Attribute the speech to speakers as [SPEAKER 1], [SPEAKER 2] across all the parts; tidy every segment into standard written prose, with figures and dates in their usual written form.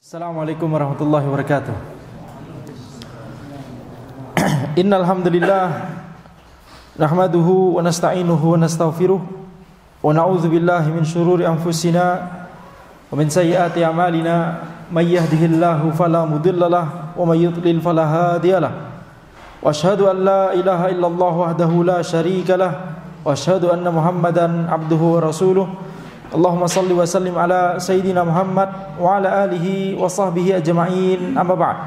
[SPEAKER 1] Assalamualaikum warahmatullahi wabarakatuh. Innal hamdalillah nahmaduhu wa nasta'inuhu wa nastaghfiruh wa na'udzu billahi min shururi anfusina wa min sayyiati a'malina may yahdihillahu fala mudhillalah wa may yudlil fala hadiyalah. Wa asyhadu an la ilaha illallah wahdahu la syarikalah wa asyhadu anna Muhammadan abduhu wa rasuluh. Allahumma salli wa sallim ala Sayyidina Muhammad wa ala alihi wa sahbihi ajma'in, amma ba'd.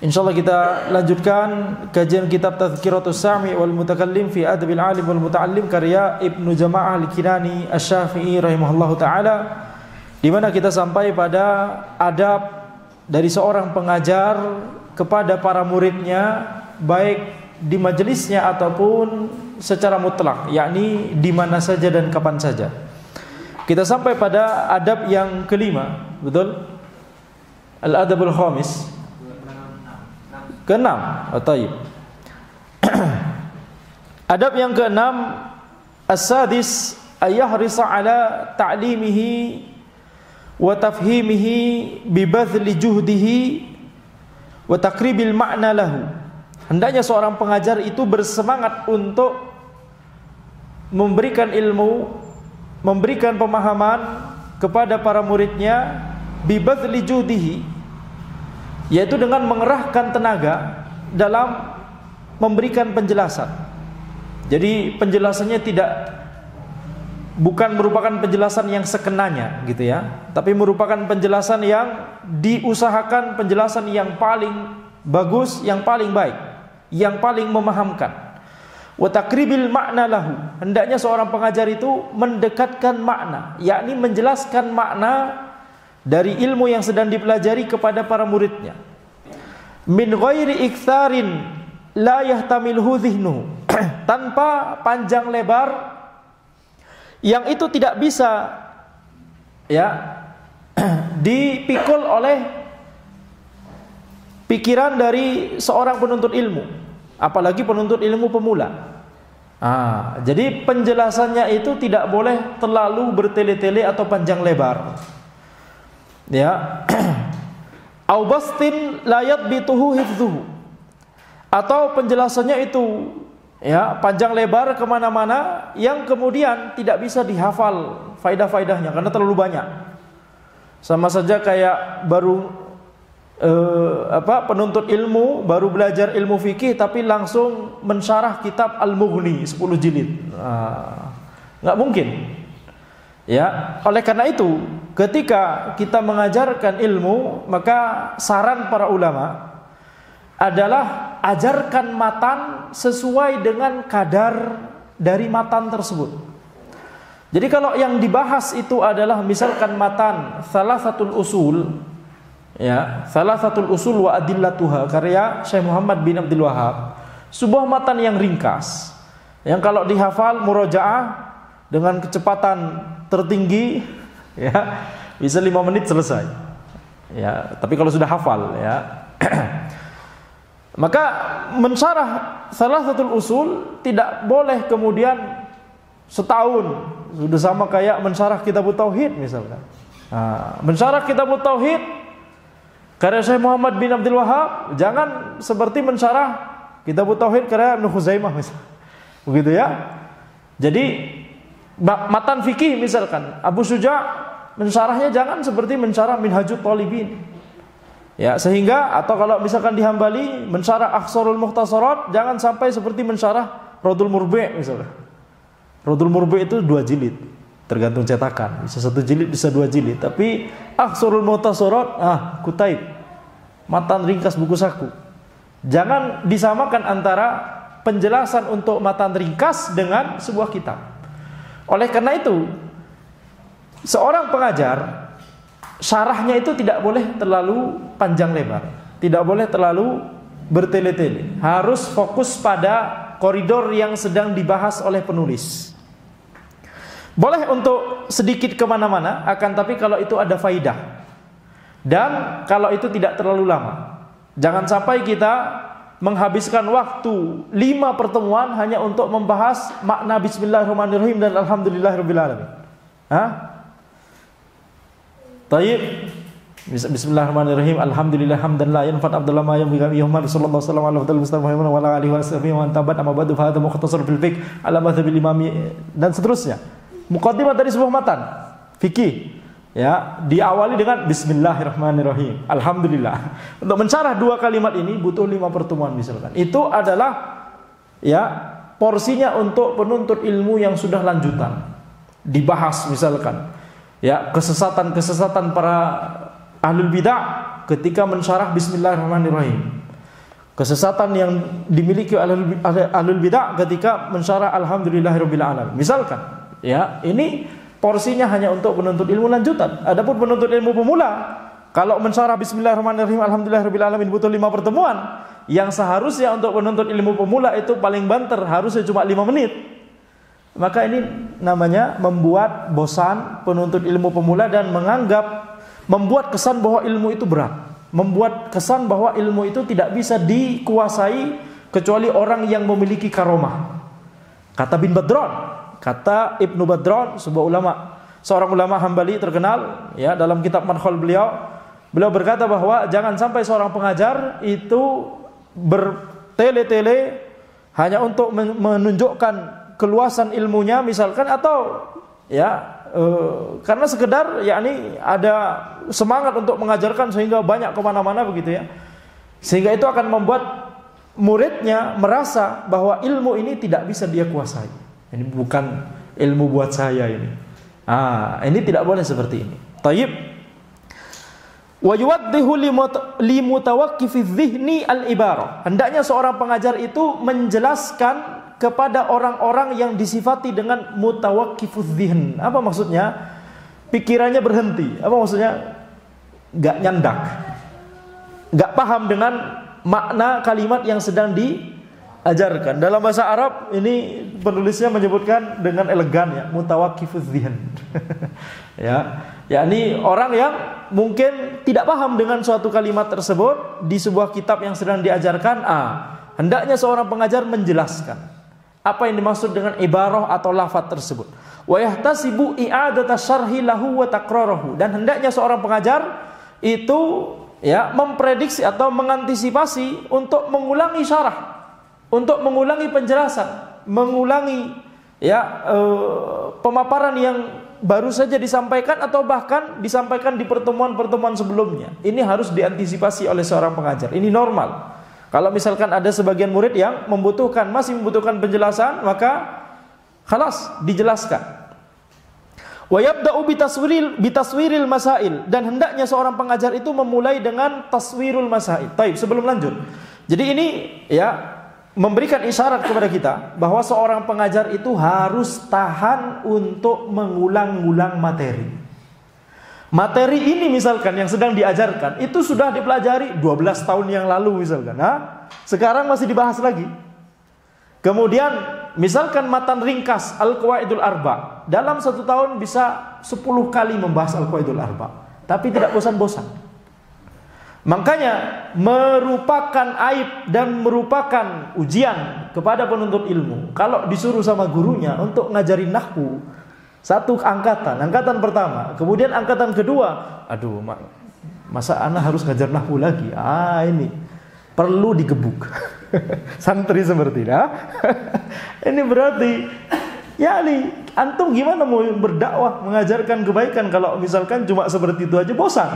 [SPEAKER 1] InsyaAllah kita lanjutkan kajian kitab Tadhkiratus Sami' wal Mutakallim fi Adabil Alim wal Muta'allim karya Ibnu Jama'ah Al-Kinani Asy-Syafi'i rahimahullahu ta'ala, di mana kita sampai pada adab dari seorang pengajar kepada para muridnya, baik di majelisnya ataupun secara mutlak, yakni di mana saja dan kapan saja. Kita sampai pada adab yang kelima, betul? Al-adabul khamis, keenam. Tayyib. Adab yang keenam, as-sadis ayahrisa ala ta'limihi wa tafhimihi bi badli juhdihi wa taqribil ma'na lahu. Hendaknya seorang pengajar itu bersemangat untuk memberikan ilmu, memberikan pemahaman kepada para muridnya, bi badli juhdihi, yaitu dengan mengerahkan tenaga dalam memberikan penjelasan. Jadi penjelasannya bukan merupakan penjelasan yang sekenanya gitu ya, tapi merupakan penjelasan yang diusahakan, penjelasan yang paling bagus, yang paling baik, yang paling memahamkan. Wa taqribil ma'na lahu, hendaknya seorang pengajar itu mendekatkan makna, yakni menjelaskan makna dari ilmu yang sedang dipelajari kepada para muridnya. Min ghairi iktsarin la yahtamilhu dhihnuhu, tanpa panjang lebar yang itu tidak bisa ya dipikul oleh pikiran dari seorang penuntut ilmu, apalagi penuntut ilmu pemula. Jadi penjelasannya itu tidak boleh terlalu bertele-tele atau panjang lebar. Ya. Au bastin la yadbituhu hifdhuhu, atau penjelasannya itu ya panjang lebar kemana-mana yang kemudian tidak bisa dihafal faidah-faidahnya karena terlalu banyak. Sama saja kayak baru penuntut ilmu baru belajar ilmu fikih tapi langsung mensyarah kitab Al-Mughni 10 jilid. Nggak mungkin. Ya, oleh karena itu ketika kita mengajarkan ilmu, maka saran para ulama adalah ajarkan matan sesuai dengan kadar dari matan tersebut. Jadi kalau yang dibahas itu adalah misalkan matan Thalathatul Usul, ya, Thalathatul Usul wa Adillatuha karya Syekh Muhammad bin Abdul Wahhab, sebuah matan yang ringkas, yang kalau dihafal murojaah dengan kecepatan tertinggi ya bisa 5 menit selesai. Ya, tapi kalau sudah hafal ya maka mensyarah Thalathatul Usul tidak boleh kemudian setahun, sudah sama kayak mensyarah Kitabut Tauhid misalkan. Mensyarah Kitabut Tauhid karya Syekh Muhammad bin Abdul Wahhab jangan seperti mensyarah Kitabut Tauhid karya Ibnu Khuzaimah misalkan. Begitu ya. Jadi matan fikih misalkan Abu Syuja' mensyarahnya jangan seperti mensyarah Minhajut Thalibin. Ya, sehingga atau kalau misalkan di Hambali mensyarah Akhsarul Mukhtasarat jangan sampai seperti mensyarah Raddul Murbi' misalnya. Raddul Murbi' itu 2 jilid, tergantung cetakan, bisa 1 jilid bisa 2 jilid. Tapi Akhsarul Mukhtasarat Kutaib, matan ringkas buku saku. Jangan disamakan antara penjelasan untuk matan ringkas dengan sebuah kitab. Oleh karena itu, seorang pengajar syarahnya itu tidak boleh terlalu panjang lebar, tidak boleh terlalu bertele-tele. Harus fokus pada koridor yang sedang dibahas oleh penulis. Boleh untuk sedikit kemana-mana, akan tapi kalau itu ada faidah dan kalau itu tidak terlalu lama. Jangan sampai kita menghabiskan waktu 5 pertemuan hanya untuk membahas makna Bismillahirrahmanirrahim dan Alhamdulillahirrabbil alamin. Tayyib. Bismillahirrahmanirrahim. Alhamdulillah hamdan la yanfad Abdullah ma Muhammad sallallahu alaihi wasallam wa ala alihi wa tabat amma ba'du fa hadha mukhtasar fil fiqh ala madhhabil imami dan seterusnya. Muqaddimah dari sebuah matan fikih, ya, diawali dengan Bismillahirrahmanirrahim. Alhamdulillah. Untuk mensyarah dua kalimat ini butuh 5 pertemuan misalkan. Itu adalah, ya, porsinya untuk penuntut ilmu yang sudah lanjutan. Dibahas misalkan, ya, kesesatan-kesesatan para ahlul bidah ketika mensyarah Bismillahirrahmanirrahim. Kesesatan yang dimiliki oleh ahlul bidah ketika mensyarah Alhamdulillahirabbil alamin. Misalkan, ya, ini porsinya hanya untuk penuntut ilmu lanjutan. Adapun penuntut ilmu pemula, kalau mensyarah Bismillahirrahmanirrahim Alhamdulillahirabbil alamin butuh 5 pertemuan. Yang seharusnya untuk penuntut ilmu pemula itu paling banter harusnya cuma 5 menit. Maka ini namanya membuat bosan penuntut ilmu pemula dan membuat kesan bahwa ilmu itu berat, membuat kesan bahwa ilmu itu tidak bisa dikuasai kecuali orang yang memiliki karomah. Kata bin Badron, kata Ibnu Badron, seorang ulama Hambali terkenal, ya, dalam kitab Madkhal beliau berkata bahwa jangan sampai seorang pengajar itu bertele-tele hanya untuk menunjukkan keluasan ilmunya misalkan, atau, ya, karena sekedar, yakni ada semangat untuk mengajarkan sehingga banyak kemana-mana begitu, ya, sehingga itu akan membuat muridnya merasa bahwa ilmu ini tidak bisa dia kuasai. Ini bukan ilmu buat saya ini. Ini tidak boleh seperti ini. Tayyib. Wa yuwaddihu li mutawaqqifi dhihni al-ibarah. Hendaknya seorang pengajar itu menjelaskan kepada orang-orang yang disifati dengan mutawaqqifudz dzihn. Apa maksudnya? Pikirannya berhenti. Apa maksudnya? Enggak nyandak. Enggak paham dengan makna kalimat yang sedang diajarkan. Dalam bahasa Arab ini penulisnya menyebutkan dengan elegan, ya, mutawaqqifudz dzihn. Ya, yakni orang yang mungkin tidak paham dengan suatu kalimat tersebut di sebuah kitab yang sedang diajarkan. Hendaknya seorang pengajar menjelaskan apa yang dimaksud dengan ibarah atau lafaz tersebut. Wa yahtasibu i'adata syarhi lahu wa takrarahu. Dan hendaknya seorang pengajar itu, ya, memprediksi atau mengantisipasi untuk mengulangi syarah, untuk mengulangi penjelasan, mengulangi, ya, pemaparan yang baru saja disampaikan atau bahkan disampaikan di pertemuan-pertemuan sebelumnya. Ini harus diantisipasi oleh seorang pengajar. Ini normal. Kalau misalkan ada sebagian murid yang masih membutuhkan penjelasan, maka khalas, dijelaskan. Wa yabda'u bitaswiril masail. Dan hendaknya seorang pengajar itu memulai dengan taswirul masail. Taib, sebelum lanjut. Jadi ini, ya, memberikan isyarat kepada kita bahwa seorang pengajar itu harus tahan untuk mengulang-ulang materi. Materi ini misalkan yang sedang diajarkan itu sudah dipelajari 12 tahun yang lalu misalkan. Sekarang masih dibahas lagi. Kemudian misalkan matan ringkas Al-Qawaidul Arba, dalam 1 tahun bisa 10 kali membahas Al-Qawaidul Arba, tapi tidak bosan-bosan. Makanya merupakan aib dan merupakan ujian kepada penuntut ilmu kalau disuruh sama gurunya untuk ngajarin nahwu 1 angkatan pertama, kemudian angkatan kedua, aduh, masa anak harus ngajar nahwu lagi? Ini perlu digebuk. Santri seperti ini. Ini berarti, ya, antum gimana mau berdakwah, mengajarkan kebaikan kalau misalkan cuma seperti itu aja, bosan.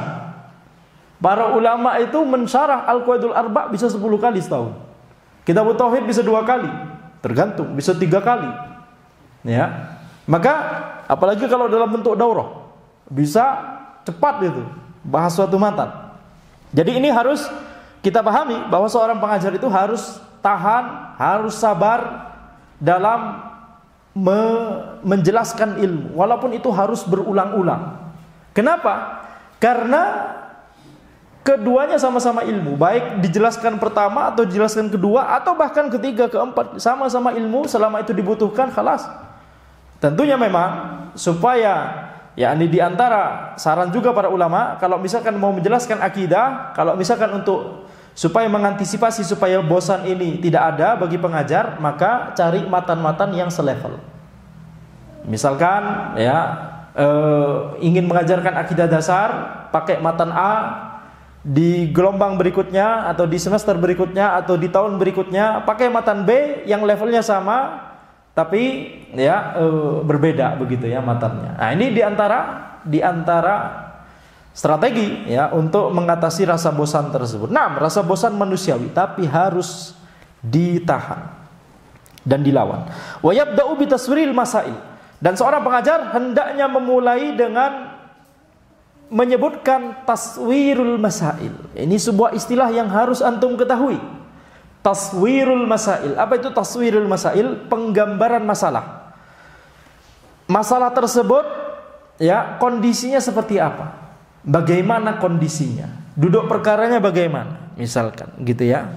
[SPEAKER 1] Para ulama itu mensyarah Al-Qawaidul Arba bisa 10 kali setahun. Kitab Tauhid bisa 2 kali, tergantung, bisa 3 kali. Ya. Maka apalagi kalau dalam bentuk daurah, bisa cepat itu bahas suatu matan. Jadi ini harus kita pahami bahwa seorang pengajar itu harus tahan, harus sabar dalam menjelaskan ilmu, walaupun itu harus berulang-ulang. Kenapa? Karena keduanya sama-sama ilmu, baik dijelaskan pertama atau dijelaskan kedua atau bahkan ketiga, keempat, sama-sama ilmu. Selama itu dibutuhkan, khalas. Tentunya memang supaya, ya, ini diantara saran juga para ulama, kalau misalkan mau menjelaskan akidah, kalau misalkan untuk supaya mengantisipasi supaya bosan ini tidak ada bagi pengajar, maka cari matan-matan yang selevel. Misalkan, ya, ingin mengajarkan akidah dasar pakai matan A, di gelombang berikutnya atau di semester berikutnya atau di tahun berikutnya pakai matan B yang levelnya sama tapi ya berbeda begitu ya matannya. Nah, ini diantara strategi ya untuk mengatasi rasa bosan tersebut. Nah, rasa bosan manusiawi tapi harus ditahan dan dilawan. Wa yabda'u bi taswiril masail. Dan seorang pengajar hendaknya memulai dengan menyebutkan taswirul masail. Ini sebuah istilah yang harus antum ketahui. Taswirul masail. Apa itu taswirul masail? Penggambaran masalah. Masalah tersebut ya kondisinya seperti apa? Bagaimana kondisinya? Duduk perkaranya bagaimana? Misalkan gitu ya.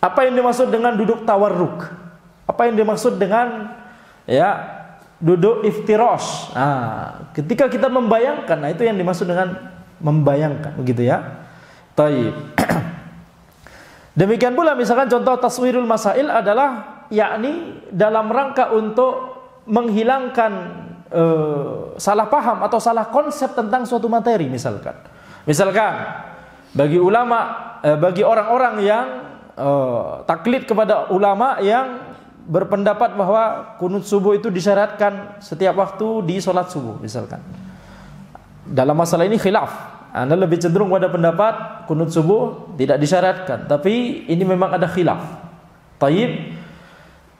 [SPEAKER 1] Apa yang dimaksud dengan duduk tawarruk? Apa yang dimaksud dengan ya duduk iftirosh? Nah, ketika kita membayangkan, nah itu yang dimaksud dengan membayangkan, begitu ya. Taib. Demikian pula misalkan contoh taswirul masail adalah yakni dalam rangka untuk menghilangkan salah paham atau salah konsep tentang suatu materi misalkan. Misalkan bagi ulama, bagi orang-orang yang taklid kepada ulama yang berpendapat bahwa kunut subuh itu disyaratkan setiap waktu di sholat subuh misalkan. Dalam masalah ini khilaf. Anda lebih cenderung pada pendapat kunut subuh tidak disyaratkan, tapi ini memang ada khilaf. Taib.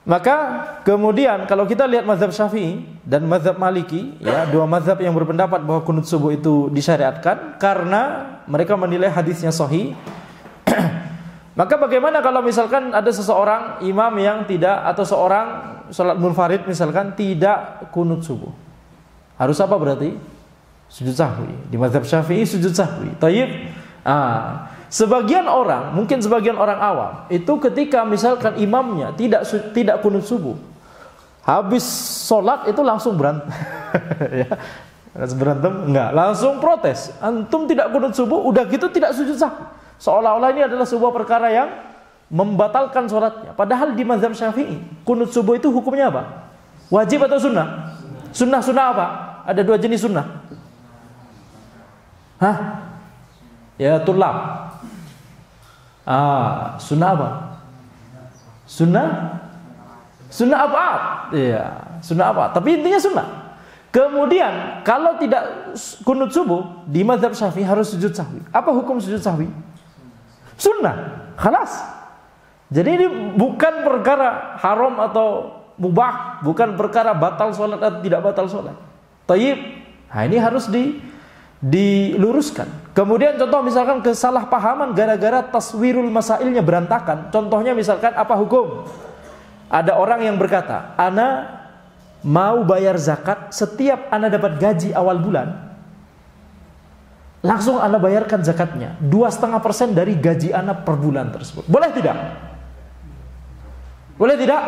[SPEAKER 1] Maka kemudian kalau kita lihat mazhab Syafi'i dan mazhab Maliki, ya dua mazhab yang berpendapat bahwa kunut subuh itu disyariatkan karena mereka menilai hadisnya sahih. Maka bagaimana kalau misalkan ada seseorang imam yang tidak, atau seorang sholat munfarid misalkan tidak kunut subuh, harus apa berarti? Sujud sahwi. Di mazhab Syafi'i sujud sahwi. Taib. Sebagian orang, mungkin sebagian orang awam itu ketika misalkan imamnya tidak kunut subuh, habis sholat itu langsung berantem. Ya, berantem enggak, langsung protes. Antum tidak kunut subuh, udah gitu tidak sujud sahwi. Seolah-olah ini adalah sebuah perkara yang membatalkan sholatnya. Padahal di mazhab Syafi'i kunut subuh itu hukumnya apa? Wajib atau sunnah? Sunnah apa? Ada dua jenis sunnah. Hah? Ya tulab. Sunnah apa? Sunnah apa? Iya, sunnah apa? Tapi intinya sunnah. Kemudian kalau tidak kunut subuh di mazhab Syafi'i harus sujud sahwi. Apa hukum sujud sahwi? Sunnah, khalas. Jadi ini bukan perkara haram atau mubah, bukan perkara batal sholat atau tidak batal sholat. Taib. Nah ini harus diluruskan. Kemudian contoh misalkan kesalahpahaman gara-gara taswirul masailnya berantakan. Contohnya misalkan apa hukum? Ada orang yang berkata, ana mau bayar zakat setiap ana dapat gaji awal bulan, langsung anda bayarkan zakatnya 2,5% dari gaji anda per bulan tersebut. Boleh tidak? Boleh tidak?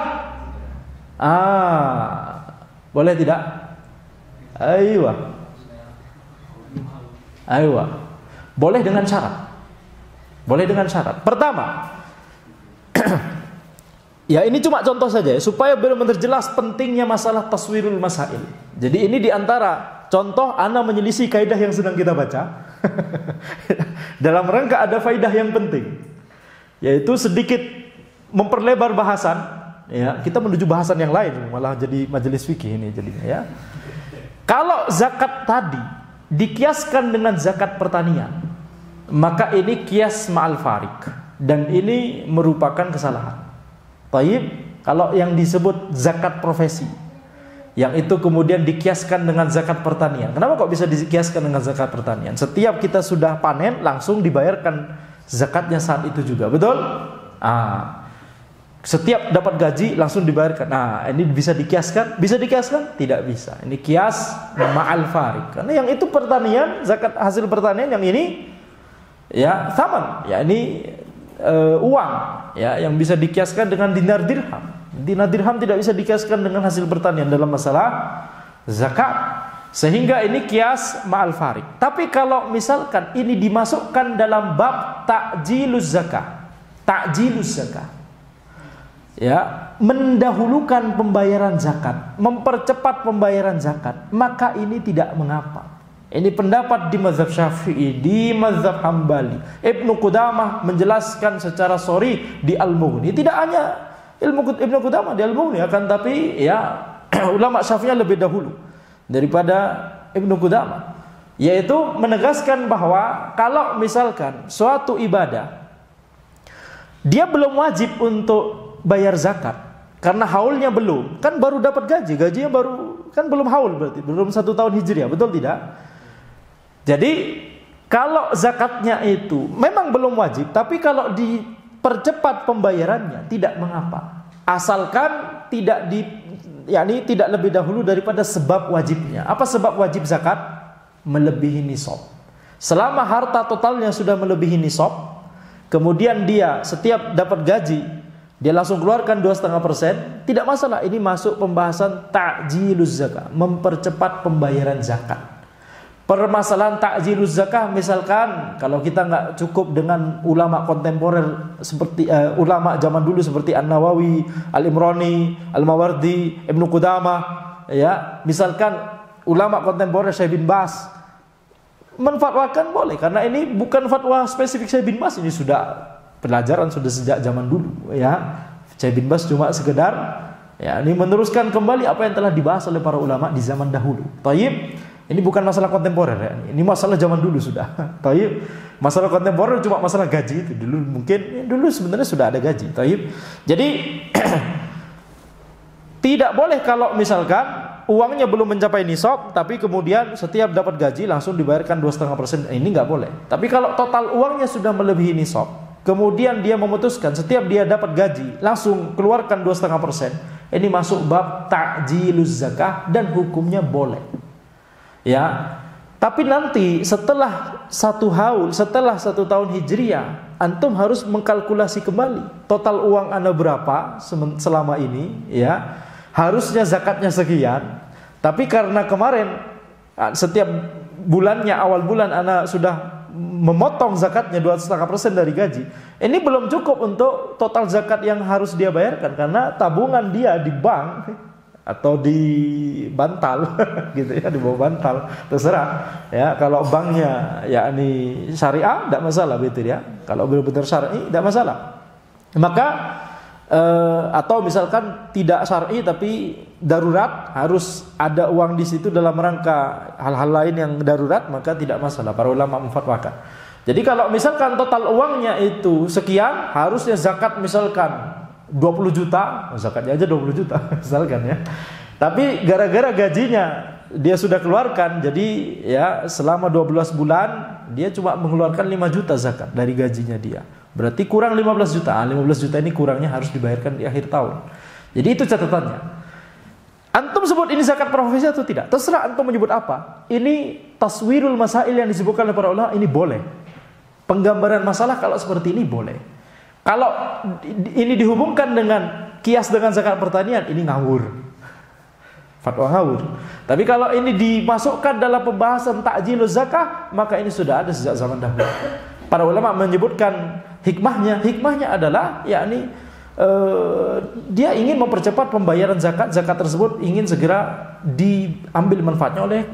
[SPEAKER 1] Boleh tidak? Aywa. Boleh dengan syarat. Boleh dengan syarat. Pertama, ya ini cuma contoh saja ya, supaya benar-benar jelas pentingnya masalah taswirul masail. Jadi ini diantara contoh ana menyelisih kaidah yang sedang kita baca. Dalam rangka ada faidah yang penting, yaitu sedikit memperlebar bahasan ya, kita menuju bahasan yang lain, malah jadi majelis fikih ini jadinya ya. Kalau zakat tadi dikiaskan dengan zakat pertanian, maka ini kias ma'al farik, dan ini merupakan kesalahan. Taib. Kalau yang disebut zakat profesi, yang itu kemudian dikiaskan dengan zakat pertanian. Kenapa kok bisa dikiaskan dengan zakat pertanian? Setiap kita sudah panen langsung dibayarkan zakatnya saat itu juga, betul? Setiap dapat gaji langsung dibayarkan. Nah, ini bisa dikiaskan? Bisa dikiaskan? Tidak bisa. Ini kias ma'al farik. Karena yang itu pertanian, zakat hasil pertanian, yang ini ya saman. Ya ini uang ya yang bisa dikiaskan dengan dinar dirham. Dinar dirham tidak bisa dikiaskan dengan hasil pertanian dalam masalah zakat. Sehingga ini kias ma'al farik. Tapi kalau misalkan ini dimasukkan dalam bab ta'jiluz zakah. Ta'jiluz zakah. ya, mendahulukan pembayaran zakat, mempercepat pembayaran zakat, maka ini tidak mengapa. Ini pendapat di mazhab Syafi'i, di mazhab Hambali. Ibnu Qudamah menjelaskan secara sharih di Al-Mughni. Tidak hanya Ibnu Qudamah di Al-Mughni, akan tapi ya ulama Syafi'i lebih dahulu daripada Ibnu Qudamah, yaitu menegaskan bahwa kalau misalkan suatu ibadah dia belum wajib untuk bayar zakat karena haulnya belum, kan baru dapat gajinya baru, kan belum haul, berarti belum 1 tahun hijriah, betul tidak? Jadi kalau zakatnya itu memang belum wajib, tapi kalau dipercepat pembayarannya tidak mengapa, asalkan tidak tidak lebih dahulu daripada sebab wajibnya. Apa sebab wajib zakat? Melebihi nisab. Selama harta totalnya sudah melebihi nisab, kemudian dia setiap dapat gaji dia langsung keluarkan 2,5%, tidak masalah. Ini masuk pembahasan ta'jiluz zakah, mempercepat pembayaran zakat. Permasalahan ta'jiluz zakah, misalkan kalau kita nggak cukup dengan ulama kontemporer seperti ulama zaman dulu seperti An-Nawawi, Al-Imrani, Al-Mawardi, Ibnu Qudamah, ya, misalkan ulama kontemporer Syekh bin Bas menfatwakan boleh, karena ini bukan fatwa spesifik Syekh bin Bas, ini sudah pelajaran sudah sejak zaman dulu, ya. Syekh bin Bas cuma sekedar ya ini meneruskan kembali apa yang telah dibahas oleh para ulama di zaman dahulu. Thayyib. Ini bukan masalah kontemporer ya. Ini masalah zaman dulu sudah. Thayyib. Masalah kontemporer cuma masalah gaji itu. Dulu mungkin dulu sebenarnya sudah ada gaji. Thayyib. Jadi tidak boleh kalau misalkan uangnya belum mencapai nisab, tapi kemudian setiap dapat gaji langsung dibayarkan 2,5%. Ini nggak boleh. Tapi kalau total uangnya sudah melebihi nisab, kemudian dia memutuskan setiap dia dapat gaji langsung keluarkan 2,5%, ini masuk bab ta'jiluz zakah dan hukumnya boleh. Ya, tapi nanti setelah 1 haul, setelah 1 tahun hijriah, antum harus mengkalkulasi kembali total uang anda berapa selama ini, ya. Harusnya zakatnya sekian, tapi karena kemarin setiap bulannya, awal bulan anda sudah memotong zakatnya 2,5% dari gaji, ini belum cukup untuk total zakat yang harus dia bayarkan, karena tabungan dia di bank atau di bantal gitu ya, di bawah bantal, terserah ya. Kalau banknya yakni syariah tidak masalah begitu ya, kalau benar-benar syar'i tidak masalah. Maka atau misalkan tidak syar'i tapi darurat, harus ada uang di situ dalam rangka hal-hal lain yang darurat, maka tidak masalah, para ulama memfatwakan. Jadi kalau misalkan total uangnya itu sekian, harusnya zakat misalkan 20 juta, zakatnya aja 20 juta misalkan ya. Tapi gara-gara gajinya dia sudah keluarkan, jadi ya selama 12 bulan dia cuma mengeluarkan 5 juta zakat dari gajinya dia. Berarti kurang 15 juta. 15 juta ini kurangnya harus dibayarkan di akhir tahun. Jadi itu catatannya. Antum sebut ini zakat profesi atau tidak? Terserah antum menyebut apa. Ini taswirul masail yang disebutkan oleh para ulama, ini boleh. Penggambaran masalah kalau seperti ini boleh. Kalau ini dihubungkan dengan kias dengan zakat pertanian, ini ngawur, fatwa ngawur. Tapi kalau ini dimasukkan dalam pembahasan ta'jiluz zakah, maka ini sudah ada sejak zaman dahulu. Para ulama menyebutkan hikmahnya. Hikmahnya adalah yakni dia ingin mempercepat pembayaran zakat. Zakat tersebut ingin segera diambil manfaatnya oleh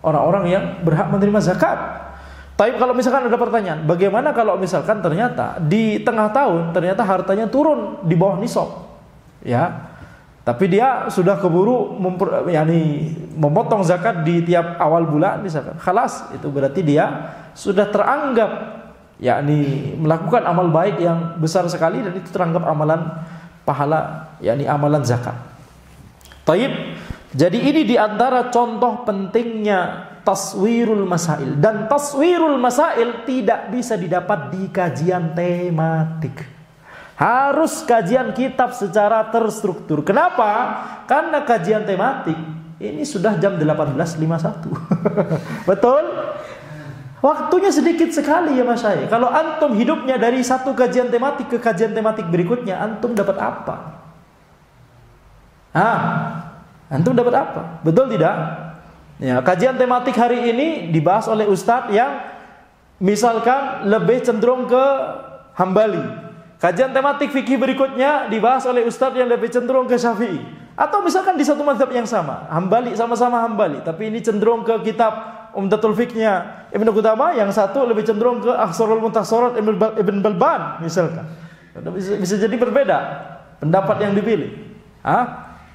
[SPEAKER 1] orang-orang yang berhak menerima zakat. Tapi kalau misalkan ada pertanyaan, bagaimana kalau misalkan ternyata di tengah tahun ternyata hartanya turun di bawah nisab, ya, tapi dia sudah keburu memotong zakat di tiap awal bulan misalkan, khalas, itu berarti dia sudah teranggap yakni melakukan amal baik yang besar sekali, dan itu teranggap amalan pahala, yakni amalan zakat. Taib. Jadi ini diantara contoh pentingnya taswirul masail, dan taswirul masail tidak bisa didapat di kajian tematik. Harus kajian kitab secara terstruktur. Kenapa? Karena kajian tematik ini sudah jam 18.51. Betul? Waktunya sedikit sekali ya Mas Syai. Kalau antum hidupnya dari satu kajian tematik ke kajian tematik berikutnya, antum dapat apa? Antum dapat apa? Betul tidak? Ya, kajian tematik hari ini dibahas oleh ustadz yang misalkan lebih cenderung ke Hambali. kajian tematik fikih berikutnya dibahas oleh ustadz yang lebih cenderung ke Syafi'i. Atau misalkan di satu mazhab yang sama, Hambali, sama-sama Hambali, tapi ini cenderung ke kitab Umdatul Fiqhnya Ibnu Qudamah, yang satu lebih cenderung ke Akhsarul Muntasharat Ibn Balban misalkan. Bisa jadi berbeda pendapat yang dipilih.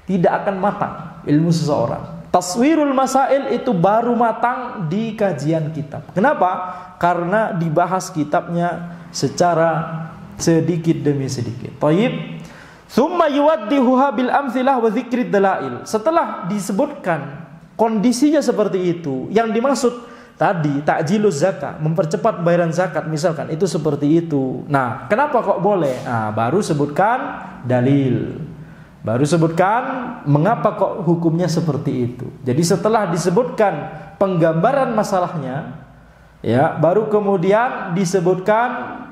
[SPEAKER 1] Tidak akan matang ilmu seseorang. Taswirul masail itu baru matang di kajian kitab. Kenapa? Karena dibahas kitabnya secara sedikit demi sedikit. Taib. Tsumma yuwaddihuha bil amtsilah wa dzikrid dalail. Setelah disebutkan kondisinya seperti itu, yang dimaksud tadi takjiluz zakat, mempercepat bayaran zakat misalkan, itu seperti itu. Nah, kenapa kok boleh? Nah, baru sebutkan dalil. Baru sebutkan mengapa kok hukumnya seperti itu. Jadi setelah disebutkan penggambaran masalahnya, ya, baru kemudian disebutkan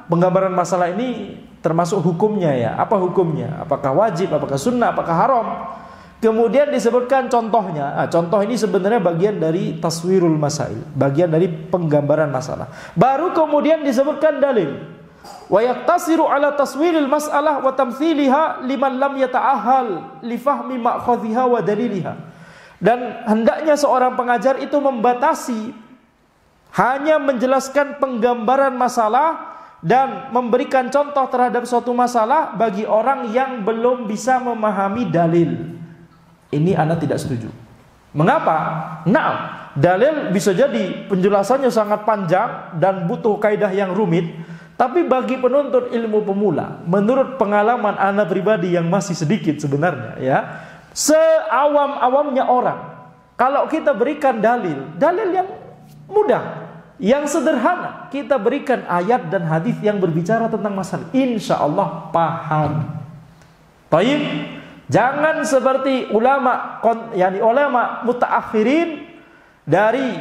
[SPEAKER 1] penggambaran masalah ini termasuk hukumnya, ya. Apa hukumnya? Apakah wajib, apakah sunnah, apakah haram? Kemudian disebutkan contohnya. Contoh ini sebenarnya bagian dari taswirul masail, bagian dari penggambaran masalah. Baru kemudian disebutkan dalil. Wa yaktasiru ala taswiril mas'alah wa tamthiliha liman lam yata'ahhal li fahmi ma'khadhiha wa daliliha. Dan hendaknya seorang pengajar itu membatasi hanya menjelaskan penggambaran masalah dan memberikan contoh terhadap suatu masalah bagi orang yang belum bisa memahami dalil. Ini ana tidak setuju. Mengapa? Nah, dalil bisa jadi penjelasannya sangat panjang dan butuh kaidah yang rumit, tapi bagi penuntut ilmu pemula, menurut pengalaman ana pribadi yang masih sedikit sebenarnya, ya, seawam-awamnya orang, kalau kita berikan dalil yang mudah, yang sederhana, kita berikan ayat dan hadis yang berbicara tentang masalah, insya Allah paham. Taib. Jangan seperti ulama mutaakhirin dari,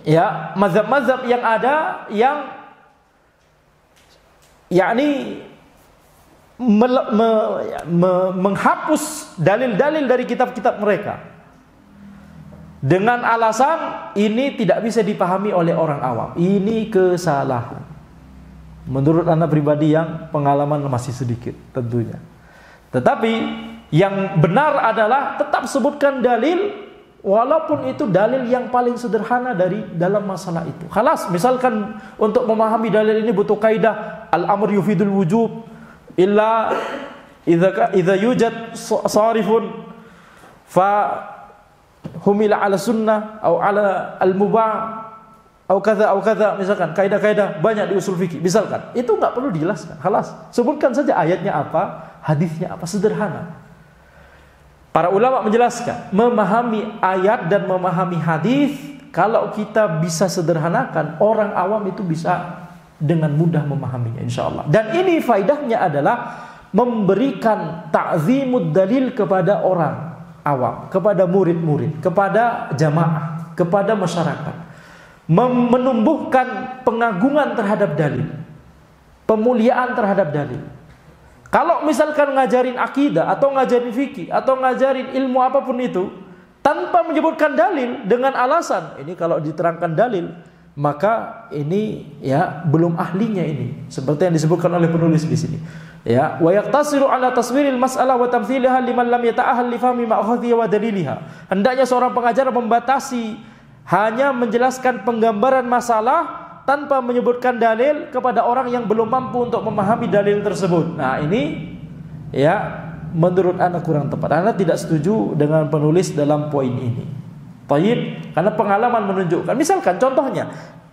[SPEAKER 1] ya, mazhab-mazhab yang ada yang yakni menghapus dalil-dalil dari kitab-kitab mereka dengan alasan ini tidak bisa dipahami oleh orang awam. Ini kesalahan. Menurut anda pribadi yang pengalaman masih sedikit tentunya. Tetapi yang benar adalah tetap sebutkan dalil, walaupun itu dalil yang paling sederhana dari dalam masalah itu. Khalas, misalkan untuk memahami dalil ini butuh kaidah al-amr yufidul wujub illa idza yujad sarifun fa humila ala sunnah atau ala al-mubah atau kadza misalkan kaidah-kaidah banyak di usul fikih misalkan, itu enggak perlu dijelaskan. Khalas, sebutkan saja ayatnya apa, hadisnya apa, sederhana. Para ulama menjelaskan, memahami ayat dan memahami hadis, kalau kita bisa sederhanakan, orang awam itu bisa dengan mudah memahaminya, insyaallah. Dan ini faidahnya adalah memberikan ta'zimud dalil kepada orang awam, kepada murid-murid, kepada jamaah, kepada masyarakat. Menumbuhkan pengagungan terhadap dalil, pemuliaan terhadap dalil. Kalau misalkan ngajarin akidah atau ngajarin fikih atau ngajarin ilmu apapun itu tanpa menyebutkan dalil dengan alasan ini kalau diterangkan dalil maka ini, ya, belum ahlinya ini, seperti yang disebutkan oleh penulis di sini, ya, wa yaqtasiru ala taswiril mas'alah wa tamthiliha liman lam yata'ahhal li fahmi ma'khadhiha wa daliliha. Hendaknya seorang pengajar membatasi hanya menjelaskan penggambaran masalah tanpa menyebutkan dalil kepada orang yang belum mampu untuk memahami dalil tersebut. Nah, ini, ya, menurut ana kurang tepat. Ana tidak setuju dengan penulis dalam poin ini. Taib, karena pengalaman menunjukkan. Misalkan contohnya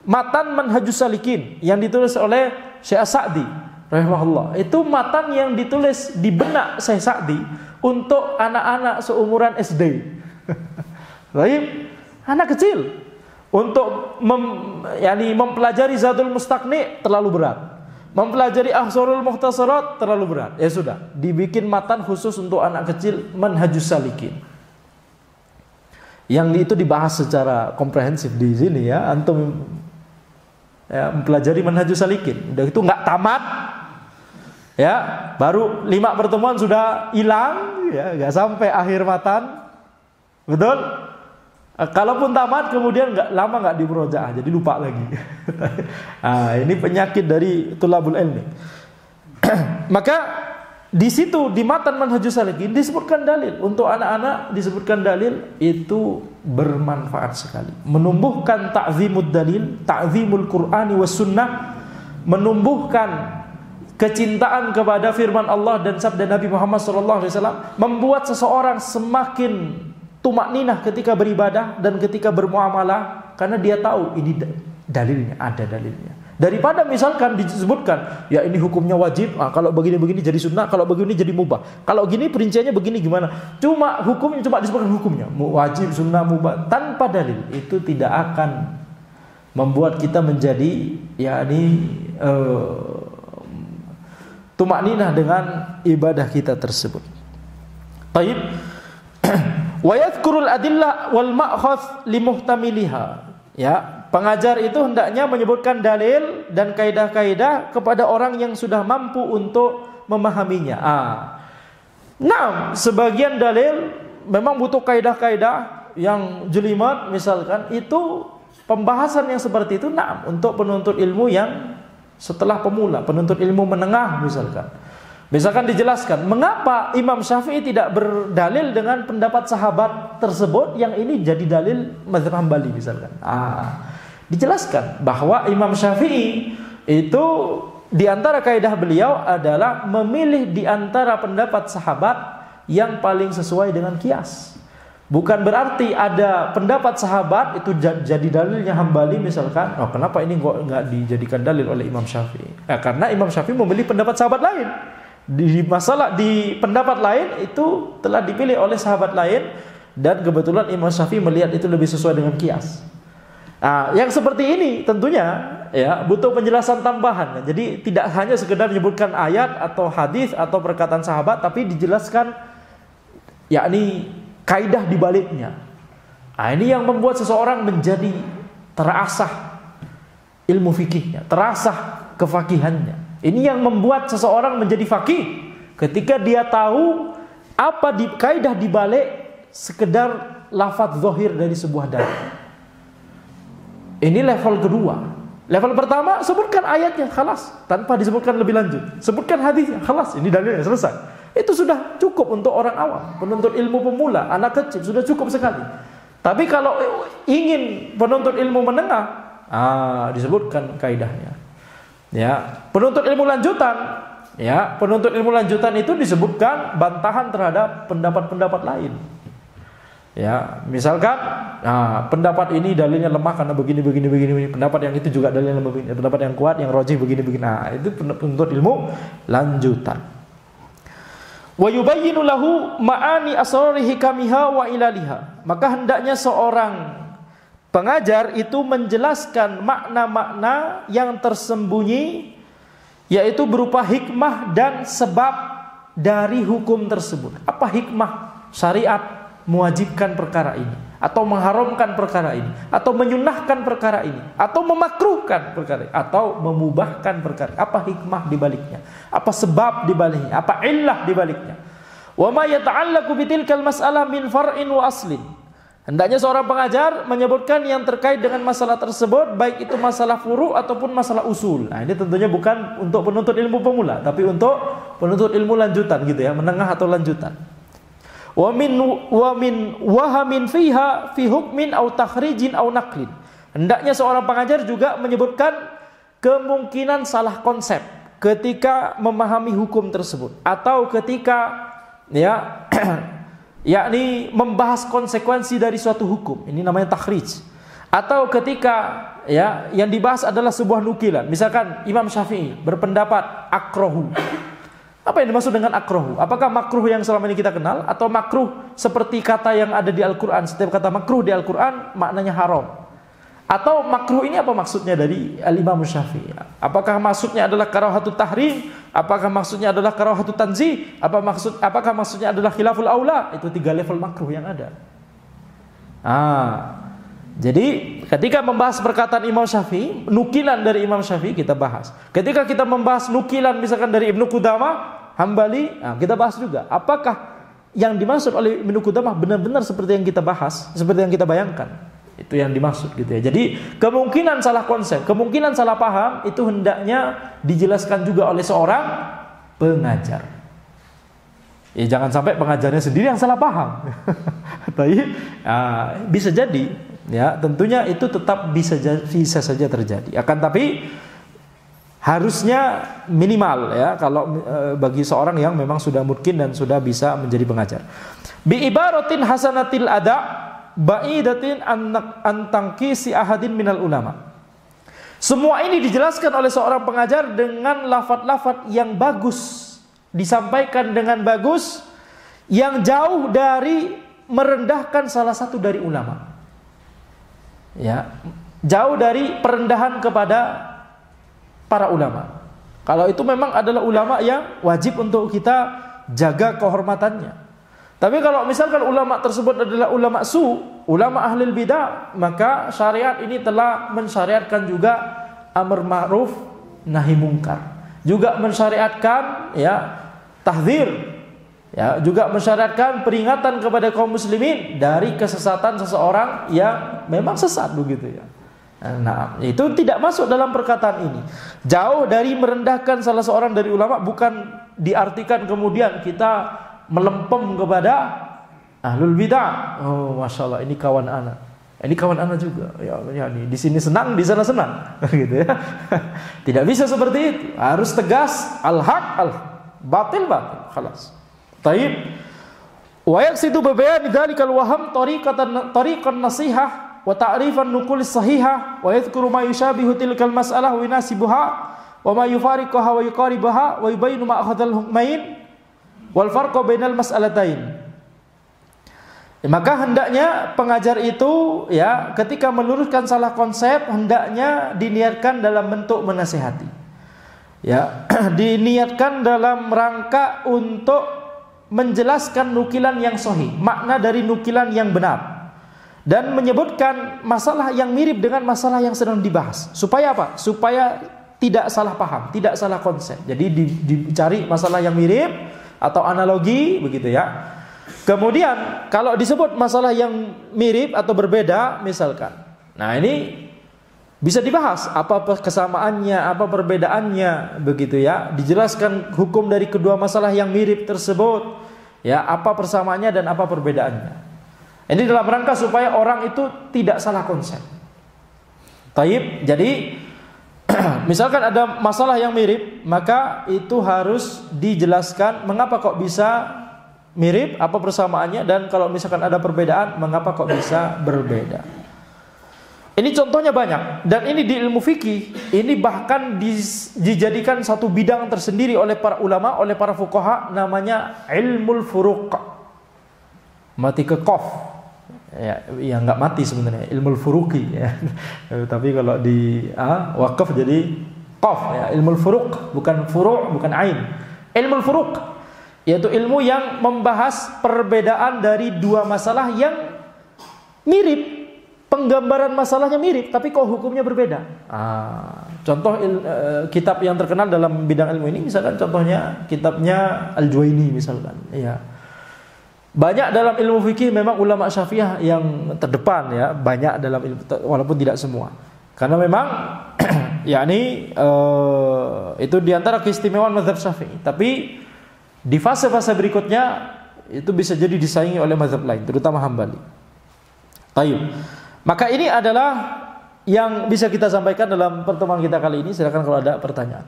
[SPEAKER 1] matan Manhajus Salikin yang ditulis oleh Syekh Sa'di rahimahullah. Itu matan yang ditulis di benak Syekh Sa'di untuk anak-anak seumuran SD. Taib, anak kecil. Untuk mempelajari Zadul Mustaqni terlalu berat, mempelajari Akhsarul Mukhtasarat terlalu berat. Ya sudah, dibikin matan khusus untuk anak kecil, Manhajus Salikin. Yang itu dibahas secara komprehensif di sini, ya. Antum, ya, mempelajari Manhajus Salikin. Udah itu nggak tamat, ya, baru 5 pertemuan sudah hilang, ya, nggak sampai akhir matan. Betul? Kalaupun tamat kemudian nggak dimurojaah, jadi lupa lagi. Nah, ini penyakit dari tulabul ilmi. Maka di situ di matan Manhajus Salikin disebutkan dalil untuk anak-anak, disebutkan dalil itu bermanfaat sekali, menumbuhkan ta'zimud dalil, ta'zimul Qur'ani was sunnah, menumbuhkan kecintaan kepada firman Allah dan sabda Nabi Muhammad SAW, membuat seseorang semakin tumakninah ketika beribadah dan ketika bermuamalah, karena dia tahu ini dalilnya, ada dalilnya. Daripada misalkan disebutkan, ya ini hukumnya wajib, kalau begini-begini jadi sunnah, kalau begini jadi mubah, kalau gini perinciannya begini gimana. Cuma hukumnya, cuma disebutkan hukumnya, wajib, sunnah, mubah, tanpa dalil. Itu tidak akan membuat kita menjadi tumakninah dengan ibadah kita tersebut. Baik. Wa yadhkurul adillah wal ma'khadh limuhtamiliha. Ya, pengajar itu hendaknya menyebutkan dalil dan kaidah-kaidah kepada orang yang sudah mampu untuk memahaminya. Nah, sebagian dalil memang butuh kaidah-kaidah yang jelimet, misalkan itu pembahasan yang seperti itu. Nah, untuk penuntut ilmu yang setelah pemula, penuntut ilmu menengah misalkan dijelaskan mengapa Imam Syafi'i tidak berdalil dengan pendapat sahabat tersebut yang ini jadi dalil mazhab Hambali misalkan. Dijelaskan bahwa Imam Syafi'i itu di antara kaidah beliau adalah memilih di antara pendapat sahabat yang paling sesuai dengan qiyas. Bukan berarti ada pendapat sahabat itu jadi dalilnya Hambali misalkan. Kenapa ini enggak dijadikan dalil oleh Imam Syafi'i? Karena Imam Syafi'i memilih pendapat sahabat lain. Di pendapat lain itu telah dipilih oleh sahabat lain, dan kebetulan Imam Syafi'i melihat itu lebih sesuai dengan qiyas. Yang seperti ini tentunya ya butuh penjelasan tambahan. Jadi tidak hanya sekedar menyebutkan ayat atau hadis atau perkataan sahabat, tapi dijelaskan yakni kaidah di baliknya. Ini yang membuat seseorang menjadi terasah ilmu fikihnya, terasah kefakihannya. Ini yang membuat seseorang menjadi faqih ketika dia tahu apa kaidah di balik sekedar lafaz zahir dari sebuah dalil. Ini level kedua. Level pertama, sebutkan ayatnya, khalas, tanpa disebutkan lebih lanjut. Sebutkan hadisnya, khalas, ini dalilnya, selesai. Itu sudah cukup untuk orang awam, penuntut ilmu pemula, anak kecil, sudah cukup sekali. Tapi kalau ingin penuntut ilmu menengah, disebutkan kaidahnya. Ya, penuntut ilmu lanjutan, penuntut ilmu lanjutan itu disebutkan bantahan terhadap pendapat-pendapat lain. Ya, misalkan pendapat ini dalilnya lemah karena begini, pendapat yang itu juga dalilnya lemah, pendapat yang kuat, yang rajih begini. Itu penuntut ilmu lanjutan. Wa yubayyinu lahu ma'ani asrari hikamiha wa ilaliha. Maka hendaknya seorang pengajar itu menjelaskan makna-makna yang tersembunyi, yaitu berupa hikmah dan sebab dari hukum tersebut. Apa hikmah syariat mewajibkan perkara ini, atau mengharamkan perkara ini, atau menyunahkan perkara ini, atau memakruhkan perkara ini, atau memubahkan perkara ini. Apa hikmah di baliknya? Apa sebab di baliknya? Apa illah di baliknya? Wa ma yata'allaqu bitilkal mas'alah min far'in wa aslin. Hendaknya seorang pengajar menyebutkan yang terkait dengan masalah tersebut, baik itu masalah furu' ataupun masalah usul. Ini tentunya bukan untuk penuntut ilmu pemula, tapi untuk penuntut ilmu lanjutan gitu ya, menengah atau lanjutan. Wa min wahamin fiha fi hukmin au takhrijin au naqlin. Hendaknya seorang pengajar juga menyebutkan kemungkinan salah konsep ketika memahami hukum tersebut, atau ketika yakni membahas konsekuensi dari suatu hukum. Ini namanya takhrij. Atau ketika yang dibahas adalah sebuah nukilan. Misalkan Imam Syafi'i berpendapat akrahu. Apa yang dimaksud dengan akrahu? Apakah makruh yang selama ini kita kenal, atau makruh seperti kata yang ada di Al-Quran? Setiap kata makruh di Al-Quran maknanya haram. Atau makruh ini apa maksudnya dari Al-Imam Syafi'i? Apakah maksudnya adalah karahatut tahrim? Apakah maksudnya adalah karahatut tanzih? Apakah maksudnya adalah khilaful aula? Itu 3 level makruh yang ada. Jadi ketika membahas perkataan Imam Syafi'i, nukilan dari Imam Syafi'i kita bahas. Ketika kita membahas nukilan misalkan dari Ibnu Qudamah Hambali, kita bahas juga. Apakah yang dimaksud oleh Ibnu Qudamah benar-benar seperti yang kita bahas, seperti yang kita bayangkan? Itu yang dimaksud gitu ya. Jadi kemungkinan salah konsep, kemungkinan salah paham itu hendaknya dijelaskan juga oleh seorang pengajar. Ya jangan sampai pengajarnya sendiri yang salah paham. Tapi bisa jadi, ya tentunya itu tetap bisa saja terjadi. Akan tapi harusnya minimal ya kalau bagi seorang yang memang sudah mungkin dan sudah bisa menjadi pengajar. Bi ibaratin hasanatil ada ba'idatin an tangkisi ahadin minal ulama. Semua ini dijelaskan oleh seorang pengajar dengan lafaz-lafaz yang bagus, disampaikan dengan bagus, yang jauh dari merendahkan salah satu dari ulama. Ya, jauh dari perendahan kepada para ulama. Kalau itu memang adalah ulama yang wajib untuk kita jaga kehormatannya. Tapi kalau misalkan ulama tersebut adalah ulama ulama ahlul bidah, maka syariat ini telah mensyariatkan juga amar ma'ruf nahi mungkar. Juga mensyariatkan ya tahdzir, ya juga mensyariatkan peringatan kepada kaum muslimin dari kesesatan seseorang yang memang sesat begitu ya. Nah, itu tidak masuk dalam perkataan ini. Jauh dari merendahkan salah seorang dari ulama, bukan diartikan kemudian kita melempem kepada ahlul bidah. Oh, masya Allah, ini kawan ana. Ini kawan ana juga. Ya, di sini senang, di sana senang, gitu ya. Tidak bisa seperti itu. Harus tegas, al-haq, al-batil, batil. Khalas. Taib. Wa yaqsidu bi bayani dzalikal waham tariqan nasihah wa ta'rifan nuqul sahihah wa yadhkuru ma yushabihu tilkal mas'alah wa yunasibuha wa ma yufariquha wa yuqaribuha wa yubayinu ma akhadhal hukmain wal farqa bainal mas'alatain. Maka hendaknya pengajar itu ya ketika meluruskan salah konsep hendaknya diniatkan dalam bentuk menasihati. Ya, diniatkan dalam rangka untuk menjelaskan nukilan yang sahih, makna dari nukilan yang benar. Dan menyebutkan masalah yang mirip dengan masalah yang sedang dibahas. Supaya apa? Supaya tidak salah paham, tidak salah konsep. Jadi dicari masalah yang mirip atau analogi begitu ya. Kemudian kalau disebut masalah yang mirip atau berbeda misalkan, nah ini bisa dibahas apa kesamaannya, apa perbedaannya begitu ya. Dijelaskan hukum dari kedua masalah yang mirip tersebut, ya apa persamaannya dan apa perbedaannya. Ini dalam rangka supaya orang itu tidak salah konsep. Taib. Jadi misalkan ada masalah yang mirip, maka itu harus dijelaskan mengapa kok bisa mirip, apa persamaannya, dan kalau misalkan ada perbedaan, mengapa kok bisa berbeda. Ini contohnya banyak, dan ini di ilmu fikih, ini bahkan dijadikan satu bidang tersendiri oleh para ulama, oleh para fuqaha, namanya ilmul furuq. Mati ke qaf. Ya enggak mati sebenarnya, ilmul furuqi ya. Tapi kalau di waqaf jadi qaf ya, ilmul furuq, bukan furu', bukan ain. Ilmul furuq yaitu ilmu yang membahas perbedaan dari dua masalah yang mirip, penggambaran masalahnya mirip, tapi kok hukumnya berbeda. Contoh kitab yang terkenal dalam bidang ilmu ini, misalkan contohnya kitabnya Al-Juwaini misalkan. Ya. Banyak dalam ilmu fikih memang ulama Syafi'iyah yang terdepan ya, banyak dalam ilmu, walaupun tidak semua. Karena memang yakni itu diantara keistimewaan mazhab Syafi'i, tapi di fase-fase berikutnya itu bisa jadi disaingi oleh mazhab lain, terutama Hambali. Tayyib. Maka ini adalah yang bisa kita sampaikan dalam pertemuan kita kali ini. Silakan kalau ada pertanyaan.